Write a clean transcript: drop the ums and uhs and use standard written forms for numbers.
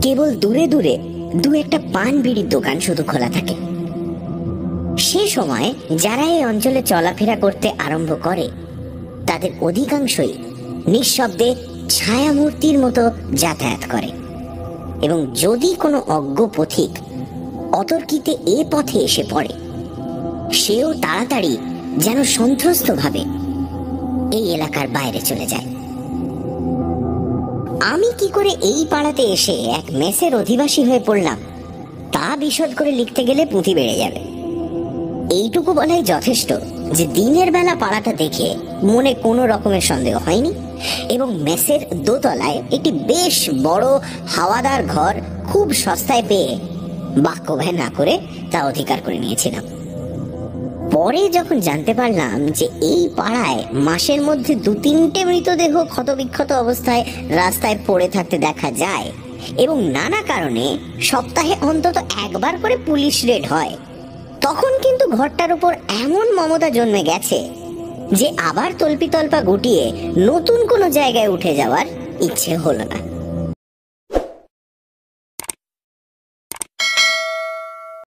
কেবল দূরে দূরে দু একটা পান বিড়ির দোকান শুধু খোলা থাকে। সে সময় যারা এই অঞ্চলে চলাফেরা করতে আরম্ভ করে তাদের অধিকাংশই নিঃশব্দে ছায়ামূর্তির মতো যাতায়াত করে, এবং যদি কোনো অজ্ঞ পথিক অতর্কিতে এ পথে এসে পড়ে, সেও তাড়াতাড়ি যেন সন্ত্রস্ত ভাবে এই এলাকার বাইরে চলে যায়। আমি কি করে এই পাড়াতে এসে এক মেসের অধিবাসী হয়ে পড়লাম তা বিশদ করে লিখতে গেলে পুঁথি বেড়ে যাবে। এইটুকু বলাই যথেষ্ট যে দিনের বেলা পাড়াটা দেখে মনে কোনো রকমের সন্দেহ হয়নি, এবং মেসের দোতলায় একটি বেশ বড় হাওয়াদার ঘর খুব সস্তায় পেয়ে বাক্য ব্যয় না করে তা অধিকার করে নিয়েছিলাম। পরে যখন জানতে পারলাম যে এই পাড়ায় মাসের মধ্যে 2-3টে মৃতদেহ ক্ষতবিক্ষত অবস্থায় রাস্তায় পড়ে থাকতে দেখা যায়, এবং নানা কারণে সপ্তাহে অন্তত একবার করে পুলিশ রেড হয়, তখন কিন্তু ঘরটার উপর এমন মমতা জন্মে গেছে যে আবার তল্পিতল্পা গুটিয়ে নতুন কোনো জায়গায় উঠে যাওয়ার ইচ্ছে হলো না।